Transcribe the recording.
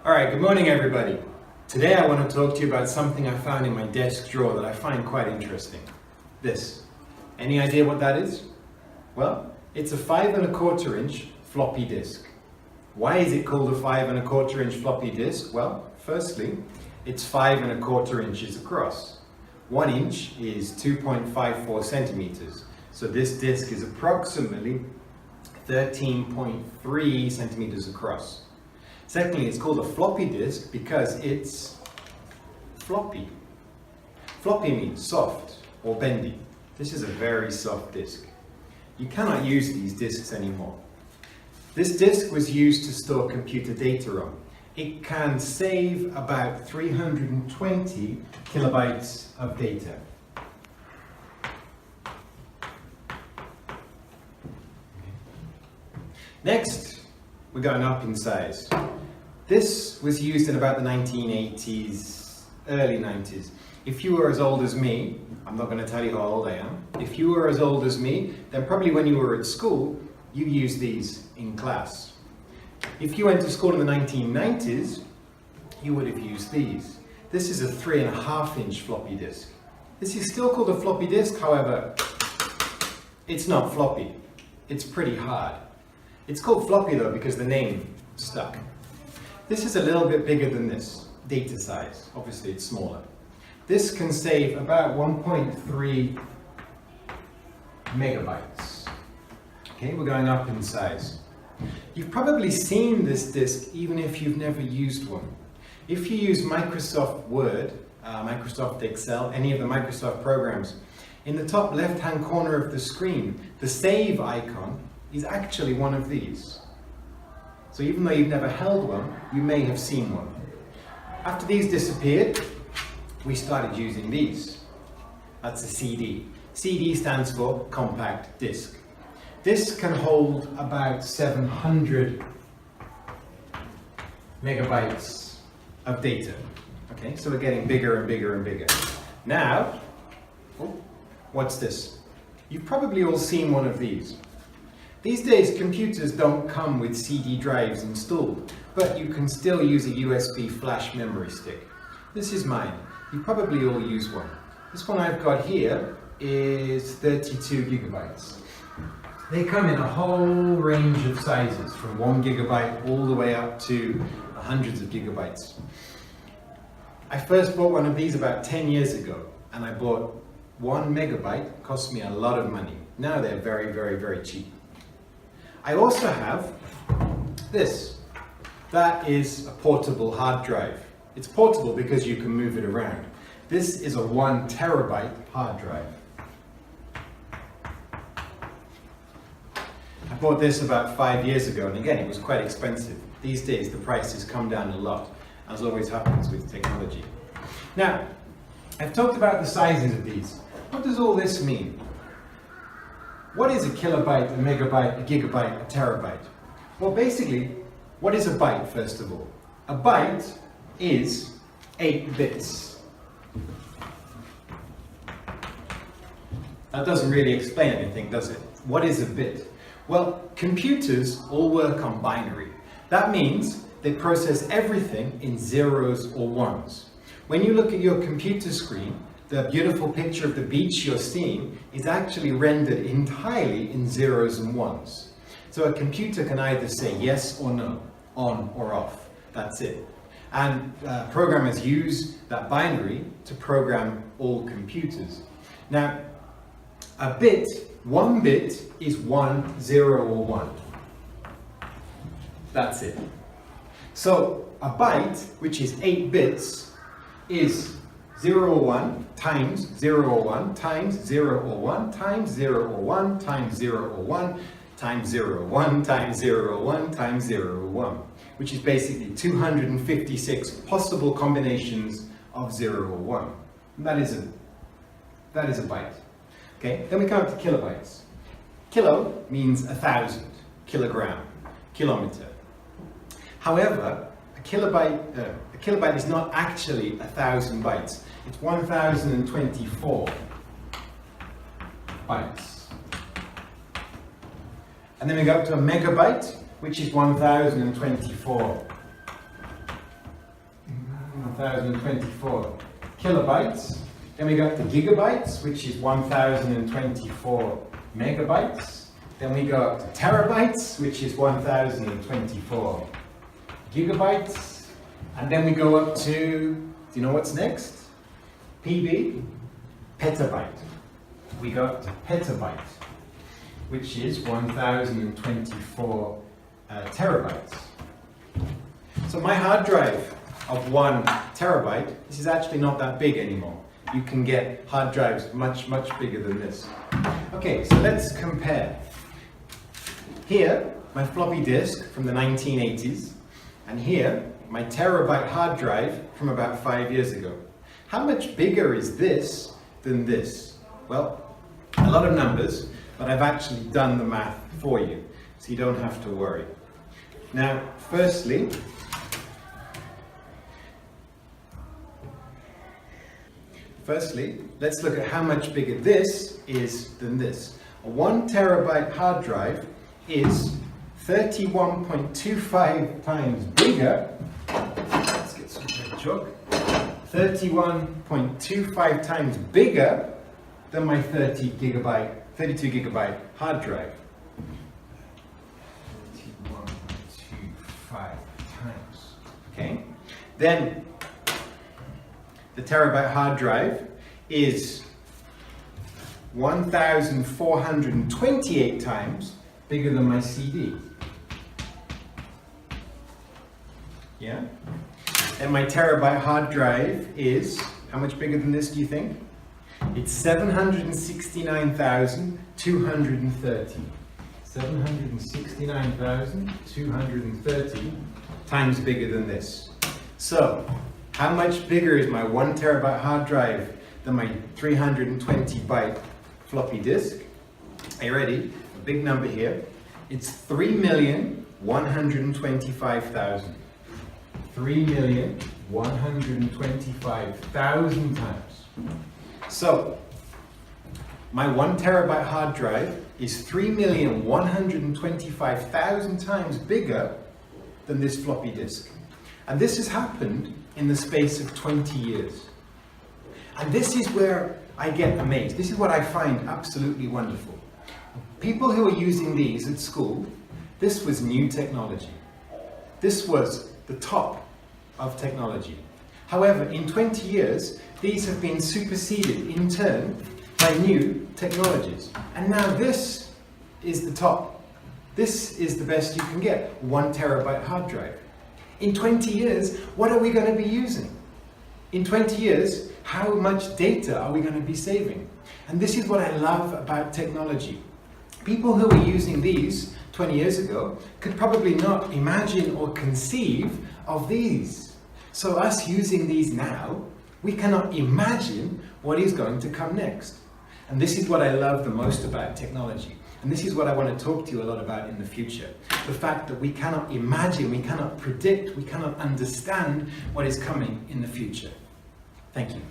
Alright, good morning everybody. Today I want to talk to you about something I found in my desk drawer that I find quite interesting. This. Any idea what that is? Well, it's a 5 1/4 inch floppy disk. Why is it called a 5 1/4 inch floppy disk? Well, firstly, it's 5 1/4 inches across. 1 inch is 2.54 centimeters. So this disk is approximately 13.3 centimeters across. Secondly, it's called a floppy disk because it's floppy. Floppy means soft or bendy. This is a very soft disk. You cannot use these disks anymore. This disk was used to store computer data on. It can save about 320 kilobytes of data. Next, we're going up in size. This was used in about the 1980s, early 90s. If you were as old as me, I'm not going to tell you how old I am. If you were as old as me, then probably when you were at school, you used these in class. If you went to school in the 1990s, you would have used these. This is a 3.5 inch floppy disk. This is still called a floppy disk, however, it's not floppy. It's pretty hard. It's called floppy though because the name stuck. This is a little bit bigger than this, data size. Obviously it's smaller. This can save about 1.3 megabytes. Okay, we're going up in size. You've probably seen this disk even if you've never used one. If you use Microsoft Word, Microsoft Excel, any of the Microsoft programs, in the top left-hand corner of the screen, the save icon is actually one of these. So even though you've never held one, you may have seen one. After these disappeared, we started using these. That's a CD. CD stands for compact disc. This can hold about 700 megabytes of data. Okay, so we're getting bigger and bigger and bigger. Now, what's this? You've probably all seen one of these. These days, computers don't come with CD drives installed, but you can still use a USB flash memory stick. This is mine. You probably all use one. This one I've got here is 32 gigabytes. They come in a whole range of sizes, from 1 gigabyte all the way up to hundreds of gigabytes. I first bought one of these about 10 years ago, and I bought 1 megabyte. It cost me a lot of money. Now they're very, very, very cheap. I also have this. That is a portable hard drive. It's portable because you can move it around. This is a 1 terabyte hard drive. I bought this about 5 years ago, and again, it was quite expensive. These days, the price has come down a lot, as always happens with technology. Now, I've talked about the sizes of these. What does all this mean? What is a kilobyte, a megabyte, a gigabyte, a terabyte? Well, basically, what is a byte, first of all? A byte is 8 bits. That doesn't really explain anything, does it? What is a bit? Well, computers all work on binary. That means they process everything in zeros or ones. When you look at your computer screen, the beautiful picture of the beach you're seeing is actually rendered entirely in zeros and ones. So a computer can either say yes or no, on or off. That's it. And programmers use that binary to program all computers. Now, a bit, 1 bit is 1, 0 or 1. That's it. So a byte, which is 8 bits, is 0 or 1 times 0 or 1 times 0 or 1 times 0 or 1 times 0 or 1 times 0 or 1 times 0 or 1 times 0 or 1, which is basically 256 possible combinations of 0 or 1. And that is a byte. Okay, then we come up to kilobytes. Kilo means 1,000, kilogram, kilometer. However, a kilobyte is not actually 1,000 bytes. It's 1,024 bytes. And then we go up to a megabyte, which is 1,024 1024 kilobytes. Then we got the gigabytes, which is 1024 megabytes. Then we got terabytes, which is 1024 gigabytes. And then we go up to, do you know what's next? PB, petabyte. We got petabyte, which is 1024 terabytes. So my hard drive of 1 terabyte, this is actually not that big anymore. You can get hard drives much, much bigger than this. Okay, so let's compare. Here, my floppy disk from the 1980s, and here, my terabyte hard drive from about 5 years ago. How much bigger is this than this? Well, a lot of numbers, but I've actually done the math for you, so you don't have to worry. Now, firstly, let's look at how much bigger this is than this. A 1 terabyte hard drive is 31.25 times bigger. Let's get some red chalk. 31.25 times bigger than my 32 gigabyte hard drive. 31.25 times. Okay. Then the terabyte hard drive is 1,428 times bigger than my CD. Yeah? And my terabyte hard drive is, how much bigger than this do you think? It's 769,230. 769,230 times bigger than this. So, how much bigger is my 1 terabyte hard drive than my 320 byte floppy disk? Are you ready? A big number here. It's 3,125,000. 3,125,000 times. So, my 1 terabyte hard drive is 3,125,000 times bigger than this floppy disk. And this has happened in the space of 20 years. And this is where I get amazed. This is what I find absolutely wonderful. People who are using these at school, this was new technology. This was the top of technology. However, in 20 years, these have been superseded in turn by new technologies. And now this is the top. This is the best you can get, 1 terabyte hard drive. In 20 years, what are we going to be using? In 20 years, how much data are we going to be saving? And this is what I love about technology. People who were using these 20 years ago could probably not imagine or conceive of these. So us using these now, we cannot imagine what is going to come next. And this is what I love the most about technology. And this is what I want to talk to you a lot about in the future. The fact that we cannot imagine, we cannot predict, we cannot understand what is coming in the future. Thank you.